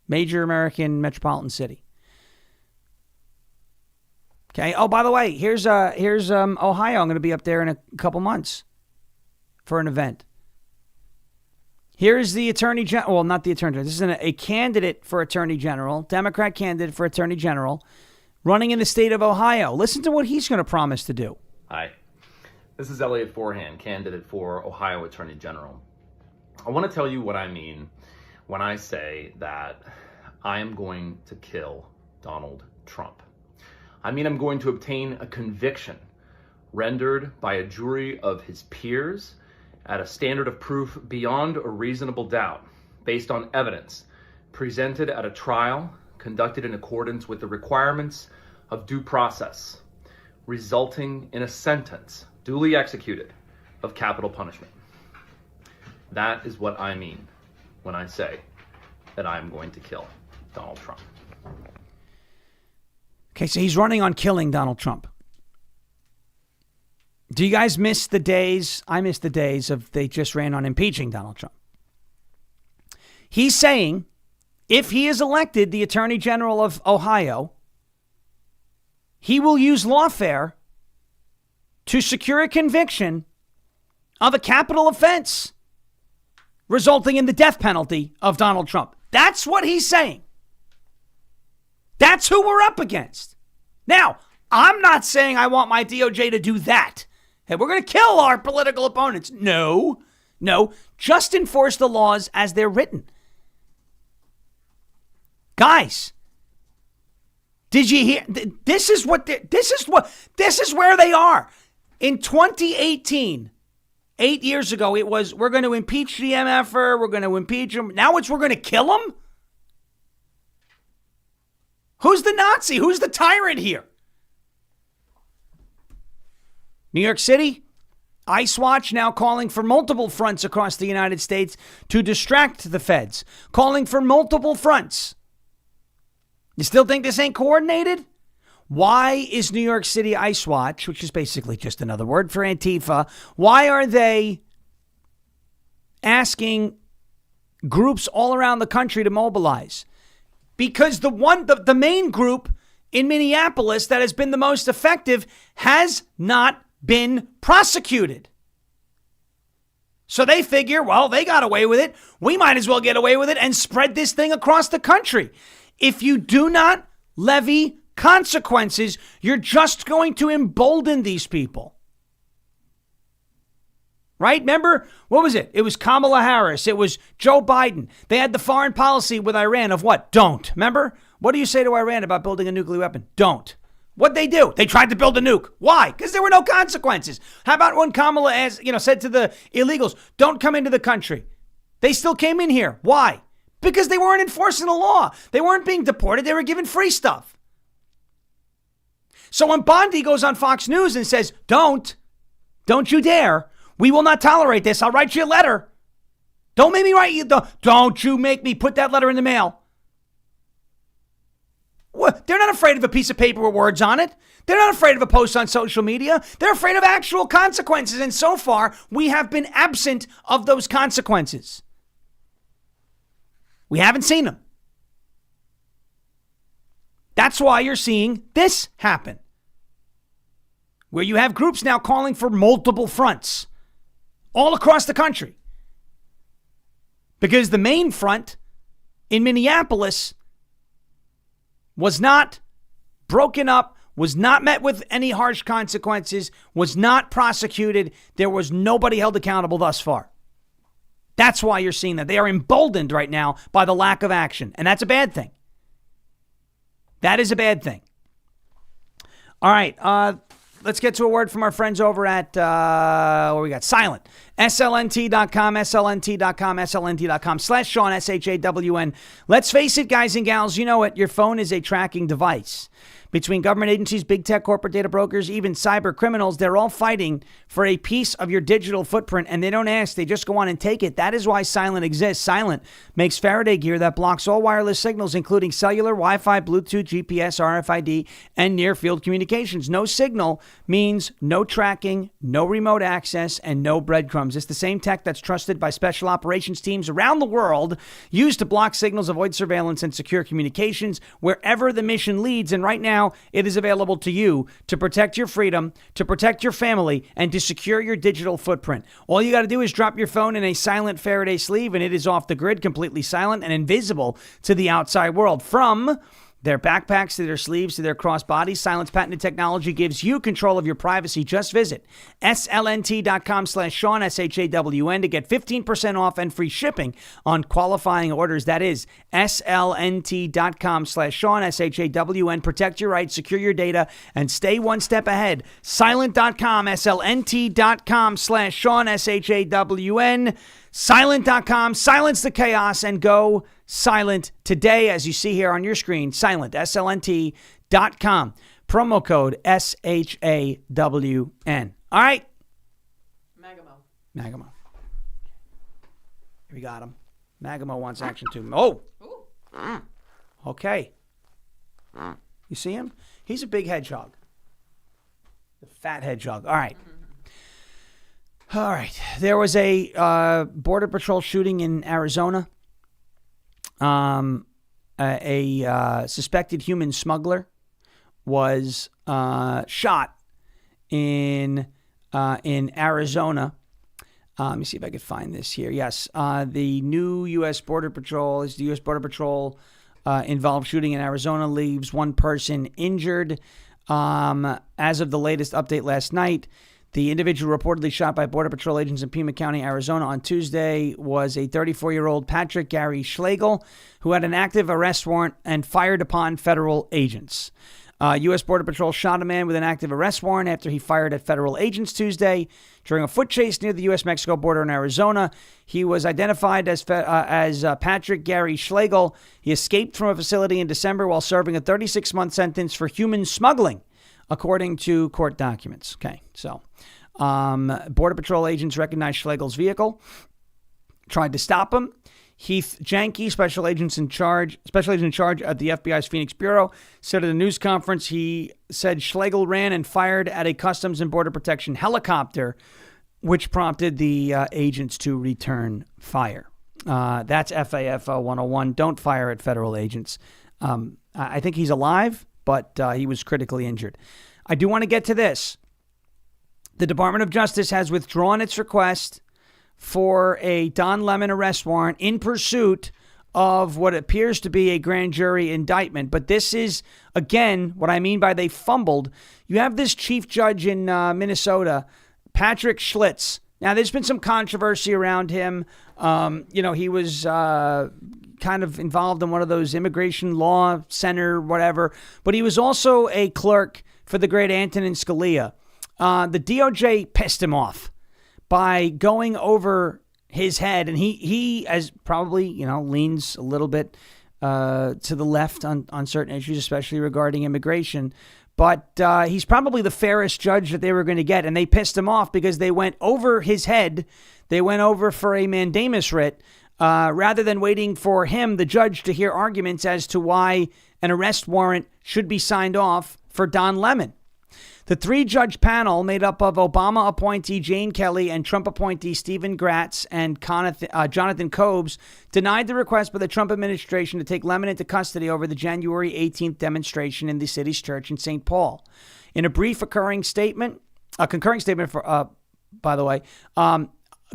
S1: major American metropolitan city. Okay. Oh, by the way, here's Ohio. I'm going to be up there in a couple months for an event. Here's the attorney general. Well, not the attorney general. This is a candidate for attorney general, Democrat candidate for attorney general, running in the state of Ohio. Listen to what he's going to promise to do.
S7: Hi, this is Elliot Forehand, candidate for Ohio Attorney General. I want to tell you what I mean when I say that I am going to kill Donald Trump. I mean, I'm going to obtain a conviction rendered by a jury of his peers at a standard of proof beyond a reasonable doubt, based on evidence presented at a trial conducted in accordance with the requirements of due process, resulting in a sentence duly executed of capital punishment. That is what I mean when I say that I am going to kill Donald Trump.
S1: Okay, so he's running on killing Donald Trump. Do you guys miss the days? I miss the days of they just ran on impeaching Donald Trump. He's saying if he is elected the Attorney General of Ohio, he will use lawfare to secure a conviction of a capital offense resulting in the death penalty of Donald Trump. That's what he's saying. That's who we're up against. Now, I'm not saying I want my DOJ to do that. Hey, we're going to kill our political opponents. No, just enforce the laws as they're written. Guys, did you hear? This is where they are. In 2018, 8 years ago, it was, we're going to impeach the MFer, we're going to impeach him. Now it's, we're going to kill him? Who's the Nazi? Who's the tyrant here? New York City, ICE Watch now calling for multiple fronts across the United States to distract the feds. Calling for multiple fronts. You still think this ain't coordinated? Why is New York City ICE Watch, which is basically just another word for Antifa, why are they asking groups all around the country to mobilize? Because the main group in Minneapolis that has been the most effective has not been prosecuted. So they figure, well, they got away with it. We might as well get away with it and spread this thing across the country. If you do not levy consequences, you're just going to embolden these people. Right? Remember, what was it? It was Kamala Harris. It was Joe Biden. They had the foreign policy with Iran of what? Don't. Remember? What do you say to Iran about building a nuclear weapon? Don't. What'd they do? They tried to build a nuke. Why? Because there were no consequences. How about when Kamala said to the illegals, don't come into the country? They still came in here. Why? Because they weren't enforcing the law. They weren't being deported. They were given free stuff. So when Bondi goes on Fox News and says, don't you dare. We will not tolerate this. I'll write you a letter. Don't make me write you. Don't you make me put that letter in the mail. What? They're not afraid of a piece of paper with words on it. They're not afraid of a post on social media. They're afraid of actual consequences. And so far, we have been absent of those consequences. We haven't seen them. That's why you're seeing this happen. Where you have groups now calling for multiple fronts all across the country. Because the main front in Minneapolis was not broken up, was not met with any harsh consequences, was not prosecuted. There was nobody held accountable thus far. That's why you're seeing that. They are emboldened right now by the lack of action. And that's a bad thing. That is a bad thing. All right. Let's get to a word from our friends over at, what we got? Silent. SLNT.com, SLNT.com, SLNT.com/Sean, SHAWN. Let's face it, guys and gals, you know it. Your phone is a tracking device. Between government agencies, big tech, corporate data brokers, even cyber criminals, they're all fighting for a piece of your digital footprint, and they don't ask. They just go on and take it. That is why Silent exists. Silent makes Faraday gear that blocks all wireless signals, including cellular, Wi-Fi, Bluetooth, GPS, RFID, and near-field communications. No signal means no tracking, no remote access, and no breadcrumbs. It's the same tech that's trusted by special operations teams around the world, used to block signals, avoid surveillance, and secure communications wherever the mission leads. And right now, it is available to you to protect your freedom, to protect your family, and to secure your digital footprint. All you got to do is drop your phone in a silent Faraday sleeve, and it is off the grid, completely silent and invisible to the outside world. From their backpacks to their sleeves to their crossbodies, Silent's patented technology gives you control of your privacy. Just visit slnt.com/Sean, SHAWN, to get 15% off and free shipping on qualifying orders. That is slnt.com/Sean, SHAWN. Protect your rights, secure your data, and stay one step ahead. Silent.com, slnt.com/Sean, SHAWN. Silent.com, silence the chaos, and go silent today, as you see here on your screen. Silent, slnt.com. Promo code SHAWN. All right. Magamo. We got him. Magamo wants action too. Oh. Okay. You see him? He's a big hedgehog. The fat hedgehog. All right. All right. There was a Border Patrol shooting in Arizona. A suspected human smuggler was shot in Arizona. Let me see if I could find this here. Yes, the new U.S. Border Patrol is the U.S. Border Patrol involved shooting in Arizona leaves one person injured. As of the latest update last night, the individual reportedly shot by Border Patrol agents in Pima County, Arizona on Tuesday was a 34-year-old Patrick Gary Schlegel, who had an active arrest warrant and fired upon federal agents. U.S. Border Patrol shot a man with an active arrest warrant after he fired at federal agents Tuesday during a foot chase near the U.S.-Mexico border in Arizona. He was identified as Patrick Gary Schlegel. He escaped from a facility in December while serving a 36-month sentence for human smuggling, according to court documents. Okay, so Border Patrol agents recognized Schlegel's vehicle, tried to stop him. Heath Janke, special agent in charge at the FBI's Phoenix Bureau, said at a news conference he said Schlegel ran and fired at a Customs and Border Protection helicopter, which prompted the agents to return fire. That's FAFO 101. Don't fire at federal agents. I think he's alive, but he was critically injured. I do want to get to this. The Department of Justice has withdrawn its request for a Don Lemon arrest warrant in pursuit of what appears to be a grand jury indictment. But this is, again, what I mean by they fumbled. You have this chief judge in Minnesota, Patrick Schlitz. Now, there's been some controversy around him. He was kind of involved in one of those immigration law center, whatever. But he was also a clerk for the great Antonin Scalia. The DOJ pissed him off by going over his head, and he as probably, leans a little bit to the left on certain issues, especially regarding immigration. But he's probably the fairest judge that they were going to get, and they pissed him off because they went over his head. They went over for a mandamus writ rather than waiting for him, the judge, to hear arguments as to why an arrest warrant should be signed off for Don Lemon. The three-judge panel, made up of Obama appointee Jane Kelly and Trump appointee Stephen Gratz and Jonathan Kobes, denied the request by the Trump administration to take Lemon into custody over the January 18th demonstration in the city's church in St. Paul. In a brief concurring statement, by the way,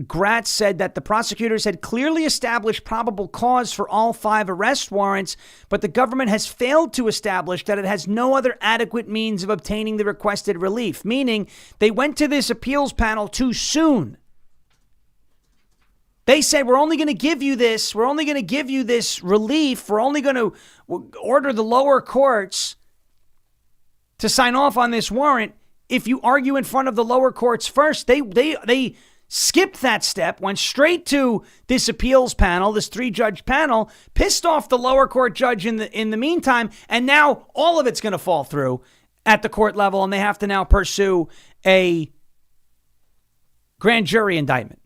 S1: Gratz said that the prosecutors had clearly established probable cause for all 5 arrest warrants, but the government has failed to establish that it has no other adequate means of obtaining the requested relief, meaning they went to this appeals panel too soon. They said, we're only going to give you this. We're only going to give you this relief. We're only going to order the lower courts to sign off on this warrant if you argue in front of the lower courts first. They skipped that step, went straight to this appeals panel, this 3-judge panel, pissed off the lower court judge in the meantime, and now all of it's going to fall through at the court level, and they have to now pursue a grand jury indictment.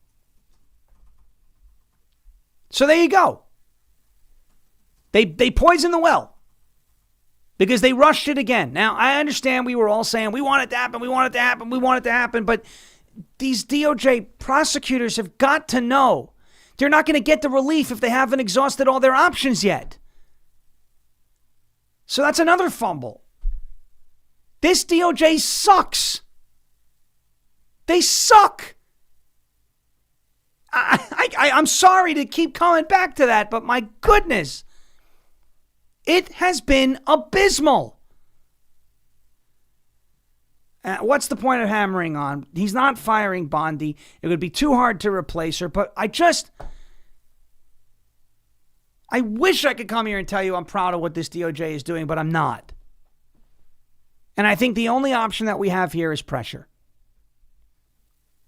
S1: So there you go. They poisoned the well because they rushed it again. Now, I understand we were all saying we want it to happen, we want it to happen, we want it to happen, but these DOJ prosecutors have got to know they're not going to get the relief if they haven't exhausted all their options yet. So that's another fumble. This DOJ sucks. They suck. I'm sorry to keep coming back to that, but my goodness, it has been abysmal. What's the point of hammering on? He's not firing Bondi. It would be too hard to replace her, but I wish I could come here and tell you I'm proud of what this DOJ is doing, but I'm not. And I think the only option that we have here is pressure.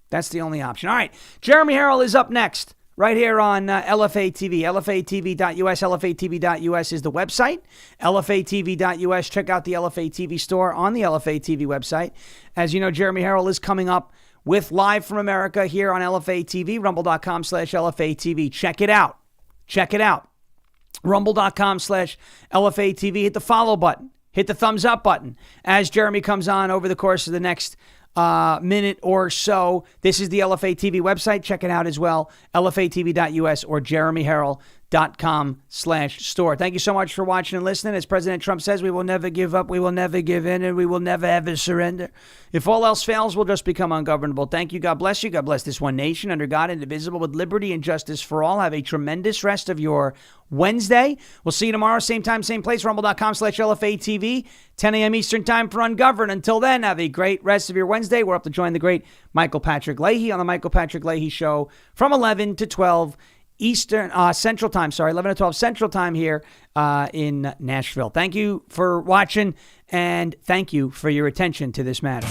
S1: That's the only option. All right, Jeremy Harrell is up next, right here on LFA TV. LFATV.us. LFATV.us is the website. LFATV.us. Check out the LFA TV store on the LFA TV website. As you know, Jeremy Harrell is coming up with Live from America here on LFA TV. Rumble.com/LFA TV. Check it out. Check it out. Rumble.com/LFA TV. Hit the follow button. Hit the thumbs up button as Jeremy comes on over the course of the next minute or so. This is the LFA TV website. Check it out as well. LFATV.us or JeremyHarrell.com/store. Thank you so much for watching and listening. As President Trump says, we will never give up, we will never give in, and we will never ever surrender. If all else fails, we'll just become ungovernable. Thank you. God bless you. God bless this one nation under God, indivisible, with liberty and justice for all. Have a tremendous rest of your Wednesday. We'll see you tomorrow, same time, same place. Rumble.com/LFA TV, 10 a.m. Eastern time for Ungoverned. Until then, have a great rest of your Wednesday. We're up to join the great Michael Patrick Leahy on the Michael Patrick Leahy Show from 11 to 12 Eastern, Central Time, 11 to 12 Central Time here in Nashville. Thank you for watching, and thank you for your attention to this matter.